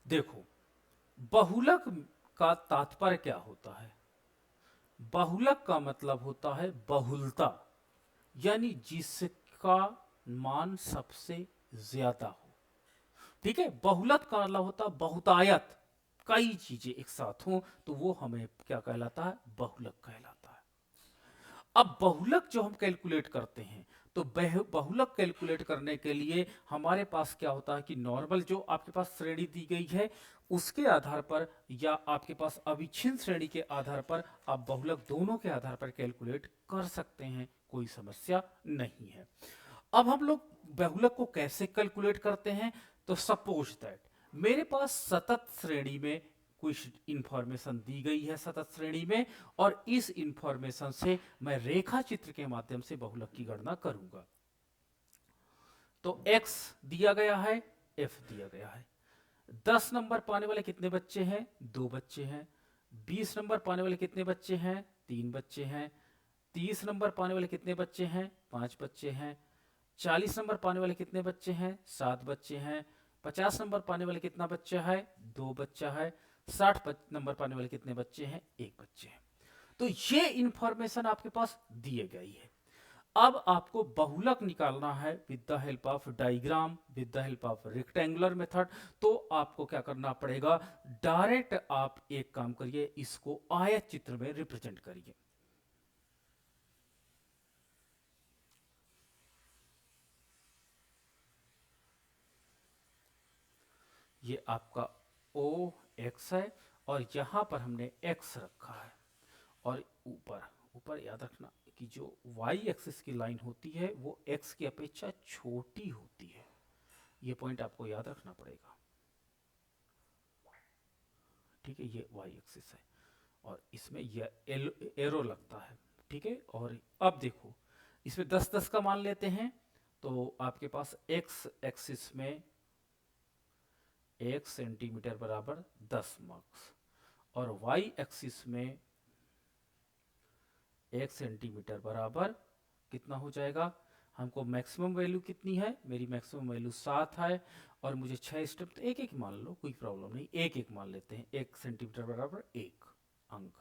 देखो, बहुलक का तात्पर्य क्या होता है? बहुलक का मतलब होता है बहुलता, यानी जिसका मान सबसे ज्यादा हो। ठीक है, बहुलक का मतलब होता है बहुतायत, कई चीजें एक साथ हों तो वो हमें क्या कहलाता है? बहुलक कहलाता है। अब बहुलक जो हम कैलकुलेट करते हैं, तो बहुलक कैलकुलेट करने के लिए हमारे पास क्या होता है कि नॉर्मल जो आपके पास श्रेणी दी गई है उसके आधार पर, या आपके पास अविच्छिन्न श्रेणी के आधार पर आप बहुलक दोनों के आधार पर कैलकुलेट कर सकते हैं, कोई समस्या नहीं है। अब हम लोग बहुलक को कैसे कैलकुलेट करते हैं? तो सपोज दैट मेरे पास सतत श्रेणी में कुछ इंफॉर्मेशन दी गई है सतत श्रेणी में, और इस इंफॉर्मेशन से मैं रेखा चित्र के माध्यम से बहुलक की गणना करूंगा। तो x दिया गया है, f दिया गया है। 10 नंबर पाने वाले कितने बच्चे हैं? 2 बच्चे हैं। 20 नंबर पाने वाले कितने बच्चे हैं? 3 बच्चे हैं। 30 नंबर पाने वाले कितने बच्चे हैं? 5 बच्चे हैं। 40 नंबर पाने वाले कितने बच्चे हैं? 7 बच्चे हैं। 50 नंबर पाने वाले कितना बच्चा है? 2 बच्चा है। 60 नंबर पाने वाले कितने बच्चे हैं? 1 बच्चे हैं। तो ये इंफॉर्मेशन आपके पास दिए गई है। अब आपको बहुलक निकालना है with the help of diagram, with the help of rectangular method. तो आपको क्या करना पड़ेगा? डायरेक्ट आप एक काम करिए, इसको आयत चित्र में रिप्रेजेंट करिए। ये आपका ओ एक्स है, और यहां पर हमने एक्स रखा है। और ऊपर ऊपर याद रखना कि जो वाई एक्सिस की लाइन होती है वो एक्स की अपेक्षा छोटी होती है। ये पॉइंट आपको याद रखना पड़ेगा। ठीक है, ये वाई एक्सिस है और इसमें यह एरो लगता है। ठीक है, और अब देखो इसमें 10-10 का मान लेते हैं, तो आपके पास एक्स एक्सिस में 1 सेंटीमीटर बराबर 10 मार्क्स, और वाई एक्सिस में 1 सेंटीमीटर बराबर कितना हो जाएगा? हमको मैक्सिमम वैल्यू कितनी है? मेरी मैक्सिमम वैल्यू 7 है, और मुझे 6 स्टेप, तो एक एक मान लो, कोई प्रॉब्लम नहीं, एक एक मान लेते हैं। 1 सेंटीमीटर बराबर 1 अंक,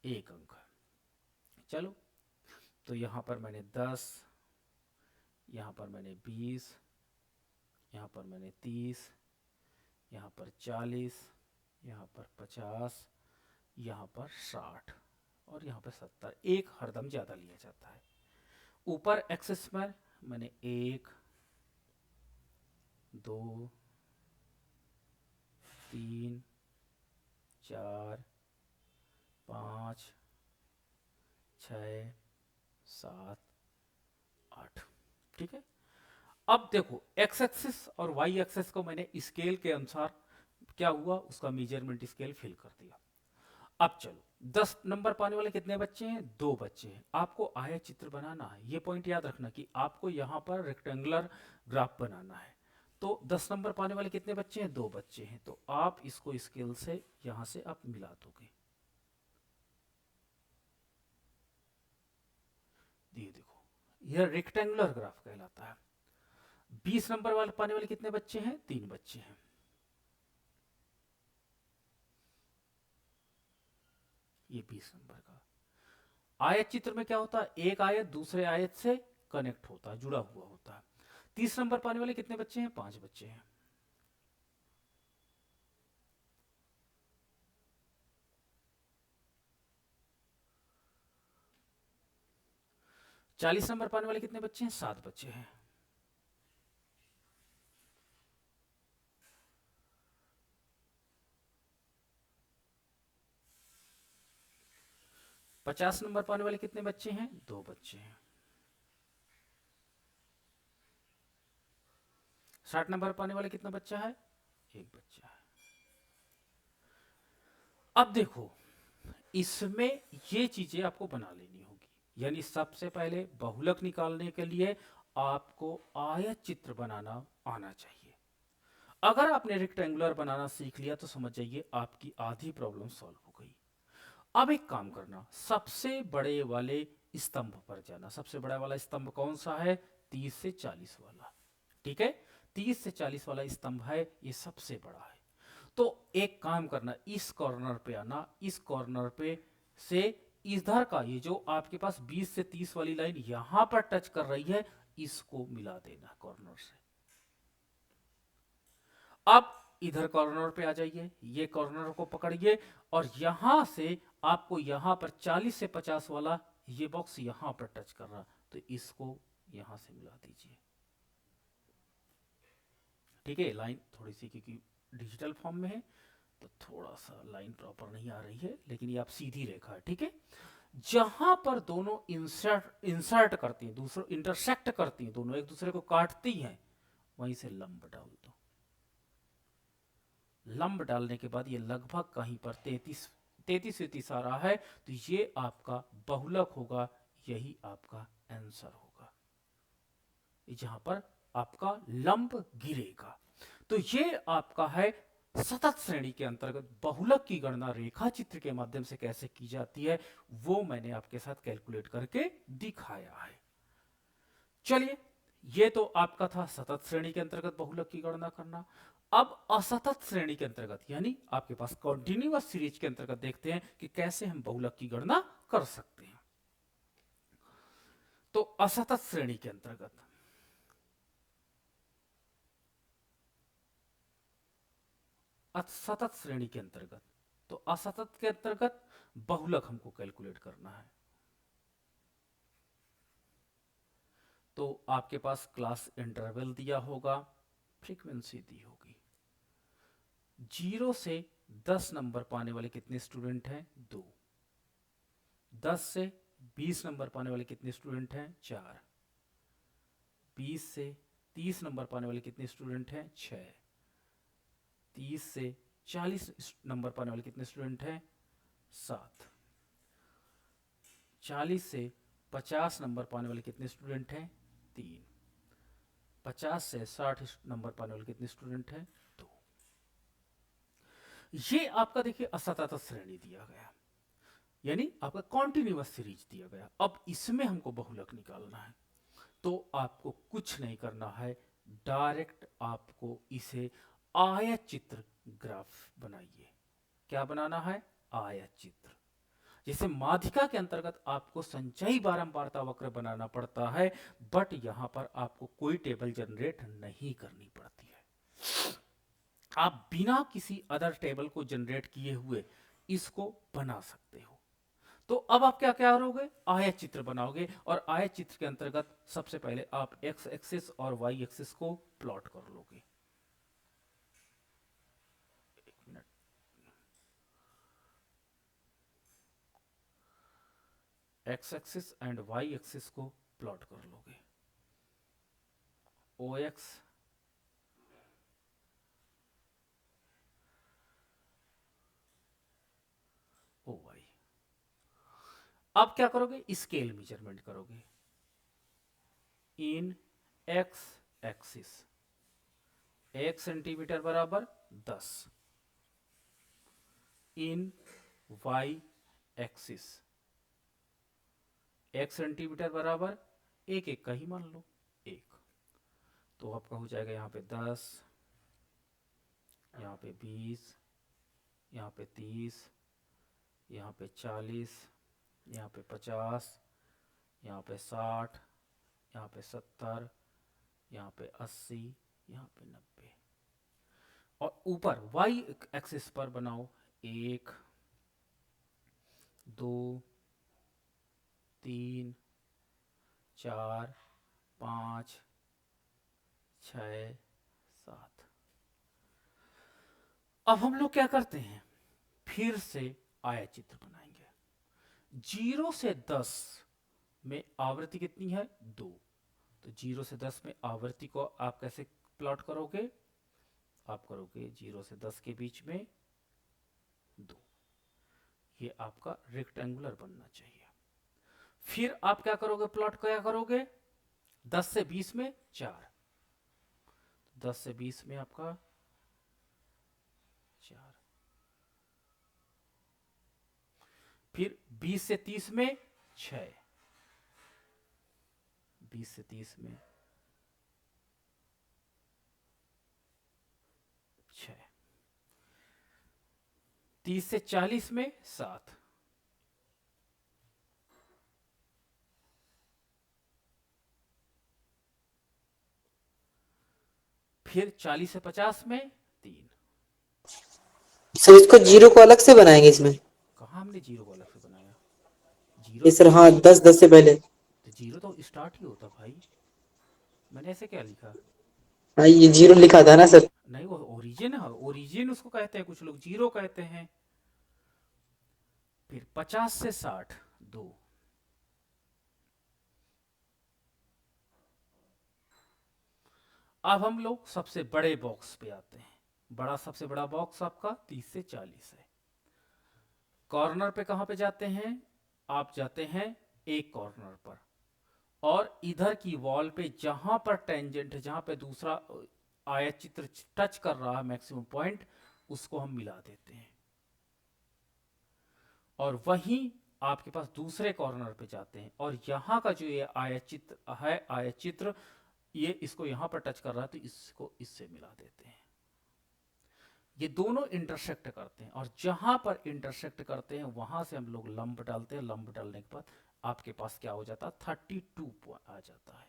1 अंक है। चलो, तो यहाँ पर मैंने 10, यहाँ पर मैंने 20, यहाँ पर मैंने 30, यहाँ पर 40, यहाँ पर 50, यहाँ पर 60, और यहाँ पर 70। एक हरदम ज़्यादा लिया जाता है। ऊपर एक्सेस में मैंने 1, 2, 3, 4, 5, 6, 7, 8। ठीक है, अब देखो एक्स एक्सिस और वाई एक्सिस को मैंने स्केल के अनुसार क्या हुआ उसका मेजरमेंट स्केल फिल कर दिया। अब चलो, 10 नंबर पाने वाले कितने बच्चे हैं? 2 बच्चे हैं। आपको आयत चित्र बनाना है, ये पॉइंट याद रखना कि आपको यहां पर रेक्टेंगुलर ग्राफ बनाना है। तो 10 नंबर पाने वाले कितने बच्चे हैं? 2 बच्चे हैं। तो आप इसको स्केल से यहां से आप मिला दोगे। ये देखो, यह रेक्टेंगुलर ग्राफ कहलाता है। 20 नंबर वाले पाने वाले कितने बच्चे हैं? 3 बच्चे हैं। ये 20 नंबर का आयत चित्र में क्या होता है? एक आयत दूसरे आयत से कनेक्ट होता है, जुड़ा हुआ होता है। 30 नंबर पाने वाले कितने बच्चे हैं? 5 बच्चे हैं। 40 नंबर पाने वाले कितने बच्चे हैं? 7 बच्चे हैं। 50 नंबर पाने वाले कितने बच्चे हैं? 2 बच्चे हैं। 60 नंबर पाने वाले कितना बच्चा है? 1 बच्चा है। अब देखो, इसमें ये चीजें आपको बना लेनी होगी, यानी सबसे पहले बहुलक निकालने के लिए आपको आयत चित्र बनाना आना चाहिए। अगर आपने रेक्टेंगुलर बनाना सीख लिया तो समझ जाइए आपकी आधी प्रॉब्लम सॉल्व हो गई। अब एक काम करना, सबसे बड़े वाले स्तंभ पर जाना। सबसे बड़ा वाला स्तंभ कौन सा है? 30 से 40 वाला। ठीक है, 30 से 40 वाला स्तंभ है ये सबसे बड़ा है। तो एक काम करना, इस कॉर्नर पे आना, इस कॉर्नर पे से इधर का ये जो आपके पास 20 से 30 वाली लाइन यहां पर टच कर रही है, इसको मिला देना कॉर्नर से। अब इधर कॉर्नर पे आ जाइए, ये कॉर्नर को पकड़िए और यहां से आपको यहां पर 40 से 50 वाला ये बॉक्स यहां पर टच कर रहा, तो इसको यहां से मिला दीजिए। ठीक है, लाइन थोड़ी सी क्योंकि डिजिटल फॉर्म में है तो थोड़ा सा लाइन प्रॉपर नहीं आ रही है, लेकिन ये आप सीधी रेखा है। ठीक है, जहां पर दोनों इंसर्ट करती हैं, दूसरों इंटरसेक्ट करती हैं, दोनों एक दूसरे को काटती हैं, वहीं से लंब डाल दो। लंब डालने के बाद ये लगभग कहीं पर 33 आ रहा है, तो ये आपका बहुलक होगा, यही आपका आंसर होगा, जहां पर आपका लंब गिरेगा। तो ये आपका है सतत श्रेणी के अंतर्गत बहुलक की गणना रेखा चित्र के माध्यम से कैसे की जाती है, वो मैंने आपके साथ कैलकुलेट करके दिखाया है। चलिए, ये तो आपका था सतत श्रेणी के अंतर्गत बहुलक की गणना करना। अब असतत श्रेणी के अंतर्गत यानी आपके पास कॉन्टिन्यूअस सीरीज के अंतर्गत देखते हैं कि कैसे हम बहुलक की गणना कर सकते हैं। तो असतत श्रेणी के अंतर्गत असतत श्रेणी के अंतर्गत तो असतत के अंतर्गत बहुलक हमको कैलकुलेट करना है। तो आपके पास क्लास इंटरवल दिया होगा, फ्रीक्वेंसी दी होगी। 0 से 10 नंबर पाने वाले कितने स्टूडेंट हैं? 2। 10 से 20 नंबर पाने वाले कितने स्टूडेंट हैं? 4। 20 से 30 नंबर पाने वाले कितने स्टूडेंट हैं? 6। 30 से 40 नंबर पाने वाले कितने स्टूडेंट हैं? 7। 40 से 50 नंबर पाने वाले कितने स्टूडेंट हैं? 3। 50 से 60 नंबर पाने वाले कितने स्टूडेंट हैं? 2। ये आपका देखिए असतत श्रेणी दिया गया, यानी आपका कॉन्टिन्यूअस सीरीज दिया गया। अब इसमें हमको बहुलक निकालना है, तो आपको कुछ नहीं करना है, डायरेक्ट आपको इसे आयत चित्र ग्राफ बनाइए। क्या बनाना है? आयत चित्र। जैसे माध्यिका के अंतर्गत आपको संचयी बारंबारता वक्र बनाना पड़ता है, बट यहां पर आपको कोई टेबल जनरेट नहीं करनी पड़ती है। आप बिना किसी अदर टेबल को जनरेट किए हुए इसको बना सकते हो। तो अब आप क्या क्या करोगे? आयत चित्र बनाओगे, और आयत चित्र के अंतर्गत सबसे पहले आप एक्स एक्सिस और वाई एक्सिस को प्लॉट कर लोगे। एक minute, X axis and Y axis को प्लॉट कर लोगे। O X O Y. अब क्या करोगे? स्केल मेजरमेंट करोगे इन एक्स एक्सिस। 1 सेंटीमीटर बराबर 10। इन वाई एक्सिस 1 सेंटीमीटर बराबर एक एक का ही मान लो 1। तो आपका हो जाएगा यहाँ पे 10, यहाँ पे 20, यहाँ पे 30, यहाँ पे 40, यहाँ पे 50, यहाँ पे 60, यहाँ पे 70, यहाँ पे 80, यहाँ पे 90। और ऊपर वाई एक्सिस पर बनाओ 1, 2, 3, 4, 5, 6, 7। अब हम लोग क्या करते हैं? फिर से आयत चित्र बनाएंगे। 0 से 10 में आवृत्ति कितनी है? 2। तो 0 से 10 में आवृत्ति को आप कैसे प्लॉट करोगे? आप करोगे 0 से 10 के बीच में 2। ये आपका रेक्टेंगुलर बनना चाहिए। फिर आप क्या करोगे? प्लॉट क्या करोगे? 10 से 20 में 4। 10 से 20 में आपका 4। फिर 20 से 30 में 6। 20 से 30 में 30 से 40 में 7, फिर 40 से 50 में 3। सर इसको जीरो को अलग से बनाएंगे इसमें? कहाँ हमने जीरो को अलग से बनाया? जीरो ये तो सर हाँ, 10 10 से पहले। तो जीरो तो स्टार्ट ही होता भाई। मैंने ऐसे क्या लिखा? हाँ, ये जीरो लिखा था ना सर। नहीं, वो ओरिजिन है, ओरिजिन उसको कहते हैं, कुछ लोग जीरो कहते हैं। फिर 50 से 60 2। अब हम लोग सबसे बड़े बॉक्स पे आते हैं। सबसे बड़ा बॉक्स आपका 30 से 40 है। कॉर्नर पे कहां पे जाते हैं? आप जाते हैं एक कॉर्नर पर, और इधर की वॉल पे जहां पर टेंजेंट, जहां पे दूसरा आयत चित्र टच कर रहा है मैक्सिमम पॉइंट, उसको हम मिला देते हैं। और वहीं आपके पास दूसरे कॉर्नर पे जाते हैं, और यहां का जो ये आयत चित्र है, आयत चित्र, ये इसको यहां पर टच कर रहा है, तो इसको इससे मिला देते हैं। ये दोनों इंटरसेक्ट करते हैं, और जहां पर इंटरसेक्ट करते हैं वहां से हम लोग लंब डालते हैं। लंब डालने के बाद आपके पास क्या हो जाता है? 32 आ जाता है।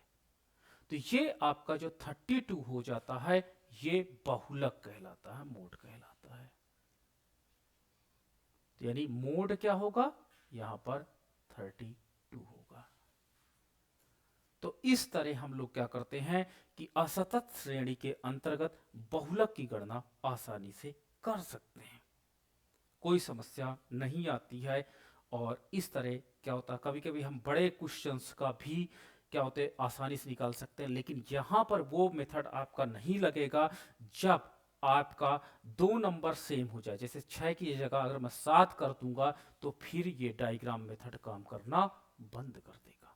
तो ये आपका जो 32 हो जाता है, ये बहुलक कहलाता है, मोड कहलाता है। तो यानी मोड क्या होगा? यहां पर 32 होगा। तो इस तरह हम लोग क्या करते हैं कि असतत श्रेणी के अंतर्गत बहुलक की गणना आसानी से कर सकते हैं, कोई समस्या नहीं आती है। और इस तरह क्या होता है, कभी कभी हम बड़े क्वेश्चंस का भी क्या होते हैं आसानी से निकाल सकते हैं, लेकिन यहां पर वो मेथड आपका नहीं लगेगा जब आपका दो नंबर सेम हो जाए। जैसे 6 की जगह अगर मैं 7 कर दूंगा, तो फिर ये डायग्राम मेथड काम करना बंद कर देगा।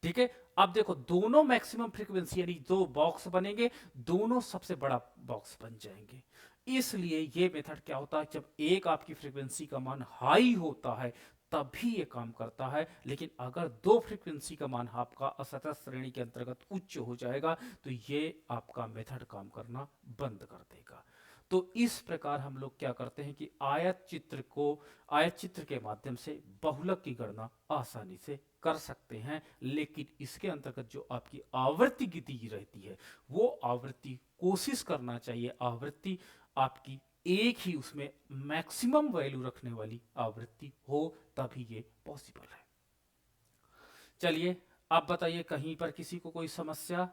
ठीक है, अब देखो दोनों मैक्सिमम फ्रीक्वेंसी, यानी दो बॉक्स बनेंगे, दोनों सबसे बड़ा बॉक्स बन जाएंगे। इसलिए ये मेथड क्या होता है, जब एक आपकी फ्रीक्वेंसी का मान हाई होता है तभी ये काम करता है, लेकिन अगर दो फ्रीक्वेंसी का मान आपका असतत श्रेणी के अंतर्गत उच्च हो जाएगा, तो ये आपका मेथड काम करना बंद कर देगा। तो इस प्रकार हम लोग क्या करते हैं कि आयत चित्र के माध्यम से बहुलक की गणना आसानी से कर सकते हैं। लेकिन इसके अंतर्गत जो आपकी आवृत्ति गिनती रहती है, वो आवृत्ति कोशिश करना चाहिए आवृत्ति आपकी एक ही उसमें मैक्सिमम वैल्यू रखने वाली आवृत्ति हो, तभी ये पॉसिबल है। चलिए, अब बताइए कहीं पर किसी को कोई समस्या?